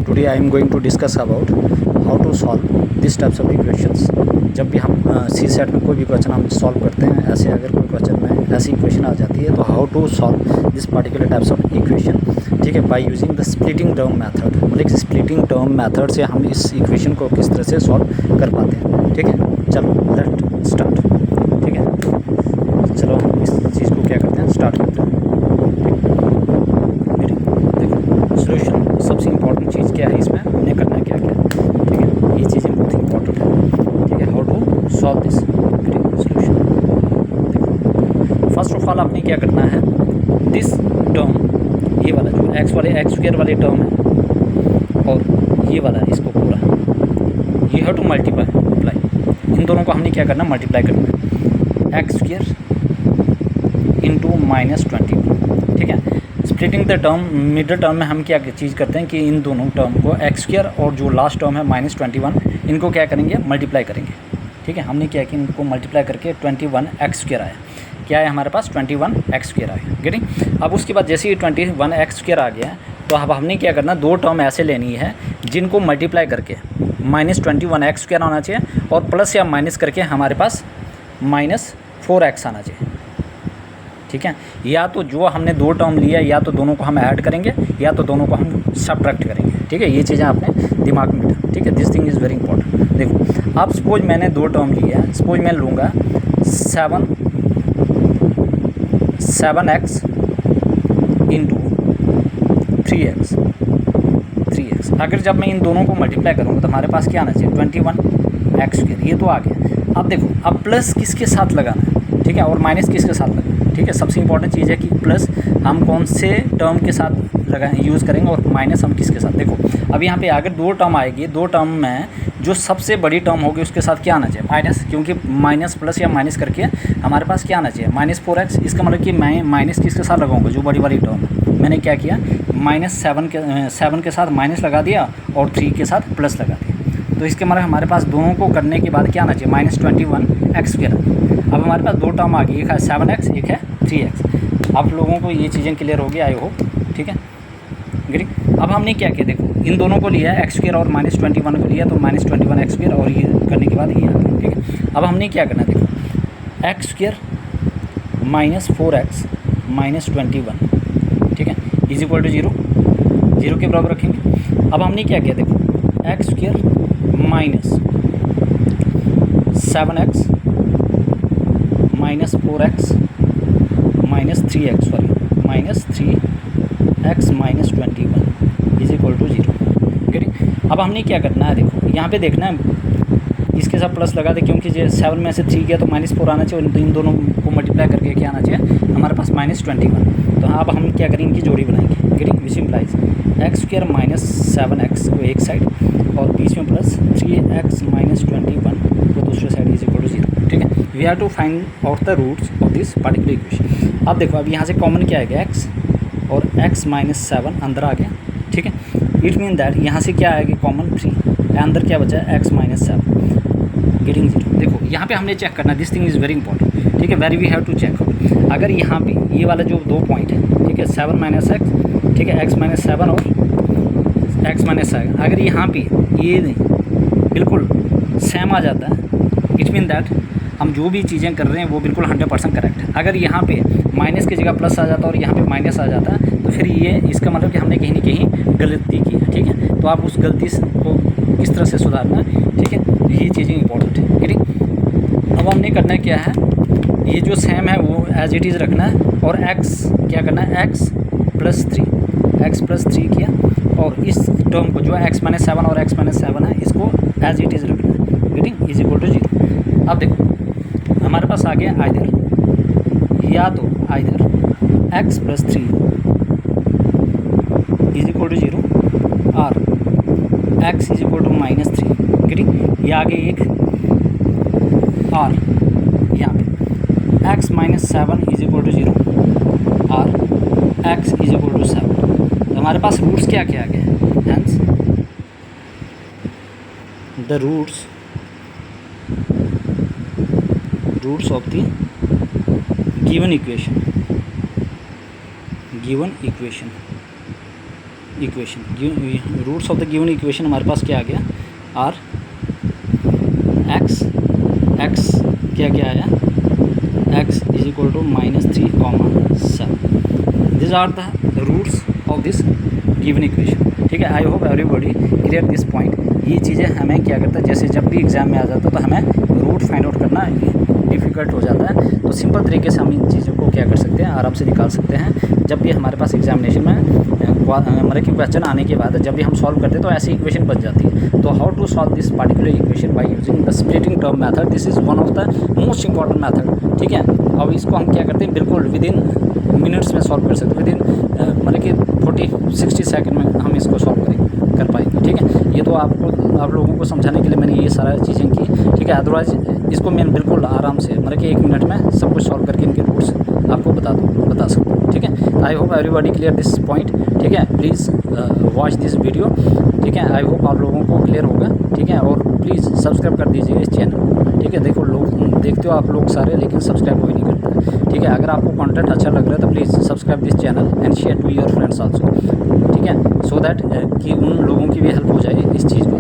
Today I am going to discuss about how to solve this types of equations. जब भी हम सी set में कोई भी क्वेश्चन हम सॉल्व करते हैं, ऐसे अगर कोई क्वेश्चन में ऐसी इक्वेशन आ जाती है तो how to solve this particular types of equation, ठीक है, by using the splitting term method. मतलब स्प्लिटिंग टर्म मेथड से हम इस इक्वेशन को किस तरह से सॉल्व कर पाते हैं। ठीक है, चलो लेट स्टार्ट। ठीक है, चलो हम इस चीज़ को क्या करते हैं, स्टार्ट करते हैं। सोल्यूशन सबसे इम्पोर्टेंट चीज़ क्या है, इसमें हमने करना क्या क्या, ठीक है, ये चीज़ें बहुत इंपॉर्टेंट है। ठीक है, how to solve this solution. देखो, फर्स्ट ऑफ ऑल आपने क्या करना है, दिस टर्म, ये वाला जो एक्स वाले एक्स स्क्वायर वाले टर्म है और ये वाला इसको पूरा, ये है टू मल्टीप्लाई, इन दोनों को हमने क्या करना, मल्टीप्लाई करना है, एक्स स्क्वायर इंटू -21। ठीक है, splitting the term, middle term में हम क्या चीज़ करते हैं कि इन दोनों टर्म को एक्स स्क्वायर और जो लास्ट टर्म है -21, इनको क्या करेंगे, मल्टीप्लाई करेंगे। ठीक है, हमने क्या कि इनको मल्टीप्लाई करके 21 एक्स स्क्वायर आया, क्या है हमारे पास 21 एक्स स्क्वायर आया। गेटिंग, अब उसके बाद जैसे ही 21 एक्स स्क्वायर आ गया तो अब हमने क्या करना, दो टर्म ऐसे लेनी है जिनको मल्टीप्लाई करके -21 एक्स स्क्वायर आना चाहिए और प्लस या माइनस करके हमारे पास -4x आना चाहिए। ठीक है, या तो जो हमने दो टर्म लिया या तो दोनों को हम ऐड करेंगे या तो दोनों को हम सब्ट्रैक्ट करेंगे। ठीक है, ये चीज़ें आपने दिमाग में बिठा। ठीक है, this thing is very important. देखो, अब सपोज मैंने दो टर्म लिया है, सपोज मैं लूँगा 7x इंटू 3x। अगर जब मैं इन दोनों को मल्टीप्लाई करूँगा तो हमारे पास क्या आना चाहिए, 21 एक्स स्क्वायर, ये तो आ गया। अब देखो, अब प्लस किसके साथ लगाना है, ठीक है, और माइनस किसके साथ लगाना है। ठीक है, सबसे इंपॉर्टेंट चीज़ है कि प्लस हम कौन से टर्म के साथ लगा यूज़ करेंगे और माइनस हम किसके साथ। देखो, अब यहाँ पे अगर दो टर्म आएगी, दो टर्म में जो सबसे बड़ी टर्म होगी उसके साथ क्या आना चाहिए, माइनस, क्योंकि माइनस प्लस या माइनस करके हमारे पास क्या आना चाहिए, -4x। इसका मतलब कि मैं माइनस किसके साथ लगाऊंगा, जो बड़ी वाली टर्म है। मैंने क्या किया, -7 के साथ माइनस लगा दिया और 3 के साथ प्लस लगा दिया। तो इसके मतलब हमारे पास दोनों को करने के बाद क्या आना चाहिए, -21 एक्स स्क्वायर। अब हमारे पास दो टर्म आ गई, एक है 7x, एक है 3x। आप लोगों को ये चीज़ें क्लियर होगी, आई होप। ठीक है, ग्रेट। अब हमने क्या किया, देखो, इन दोनों को लिया एक्स स्क्वायर और -21 को लिया तो -21 एक्स स्क्वायर और ये करने के बाद ये आ गया। ठीक है, अब हमने क्या करना, देखो, एक्स स्क्वायर -4x -21, ठीक है, इज इक्वल टू 0 के बराबर रखेंगे। अब हमने क्या किया, देखो, x square -7x -4x -3x, sorry -3x -21 is equal to 0। ठीक, अब हमने क्या करना है, देखो यहाँ पे देखना है, इसके साथ प्लस लगा दे, क्योंकि जो 7 में से 3 गया तो -4 आना चाहिए और इन दोनों को मल्टीप्लाई करके क्या आना चाहिए, हमारे पास -21। तो अब हम क्या करेंगे, इनकी जोड़ी बनाएंगे। Getting, which implies x square -7x को एक साइड और बीच में प्लस 3x -21 को दूसरे साइड इज इक्वल टू 0। ठीक है, we have to find out the roots of this particular equation. अब देखो, अब यहाँ से कॉमन क्या आ गया, x और x -7 अंदर आ गया। ठीक है, इट मीन दैट यहाँ से क्या आएगी, कॉमन 3, अंदर क्या बचा, x -7 गेटिंग 0। देखो, यहाँ पे हमने चेक करना, this thing is very important. ठीक है, very we have to check. अगर यहाँ पे ये वाला जो दो पॉइंट है, ठीक है, 7 - x, ठीक है, x -7 और x -7, अगर यहाँ पे ये बिल्कुल सेम आ जाता है, इट मीन दैट हम जो भी चीज़ें कर रहे हैं वो बिल्कुल 100% करेक्ट है। अगर यहाँ पे माइनस की जगह प्लस आ जाता और यहाँ पे माइनस आ जाता तो फिर ये इसका मतलब कि हमने कहीं ना कहीं गलती की है। ठीक है, तो आप उस गलती को किस तरह से सुधारना है, ठीक है, यही चीज़ें इंपॉर्टेंट है। ठीक, अब हमने करना क्या है, ये जो सेम है वो एज इट इज़ रखना है और x क्या करना है, x + 3 किया और इस टर्म को जो x -7 और x -7 है इसको एज इट इज़ रखना है। Getting, is equal to 0। अब देखो, हमारे पास आ गया या तो x + 3 इज इक्वल टू 0 और x is equal to -3। Getting, ये आगे एक और यहाँ पे x -7 इज इक्वल टू 0 और x इज इक्वल टू 7। तो हमारे पास रूट्स क्या क्या आ गए, hence the roots of the given equation equation, roots of the given equation हमारे पास क्या आ गया, आर एक्स क्या आया, x is equal to -3, 7। This are the roots of this given equation. ठीक है, I hope everybody clear this point. ये चीज़ें हमें क्या करता है, जैसे जब भी एग्ज़ाम में आ जाता है तो हमें रूट फाइंड आउट करना डिफ़िकल्ट हो जाता है, तो सिंपल तरीके से हम इन चीज़ों को क्या कर सकते हैं, आराम से निकाल सकते हैं। जब भी हमारे पास एग्जामिनेशन में मतलब कि क्वेश्चन आने के बाद जब भी हम सॉल्व करते हैं तो ऐसी इक्वेशन बच जाती है। तो how to solve this particular equation by using the splitting term method, this is one of the most important method. ठीक है, अब इसको हम क्या करते हैं, बिल्कुल विद इन मिनट्स में सॉल्व कर सकते हैं, विद इन मतलब कि 40-60 सेकंड में हम इसको सॉल्व कर पाएंगे। ठीक है, ये तो आप लोगों को समझाने के लिए मैंने ये सारा चीज़ें की। ठीक है, अदरवाइज इसको मैं बिल्कुल आराम से मतलब कि 1 मिनट में सब कुछ सॉल्व करके इनके रूट्स आपको बता सकता हूँ। ठीक है, I hope everybody clear this point. ठीक है, प्लीज़ वॉच दिस वीडियो। ठीक है, आई होप आप लोगों को क्लियर होगा। ठीक है, और प्लीज़ सब्सक्राइब कर दीजिए इस चैनल। ठीक है, देखो लोग देखते हो आप लोग सारे, लेकिन सब्सक्राइब कोई नहीं करता। ठीक है, अगर आपको कंटेंट अच्छा लग रहा है तो please subscribe this channel and share to your friends also. ठीक है, सो दैट कि उन लोगों की भी हेल्प हो जाए इस चीज़ को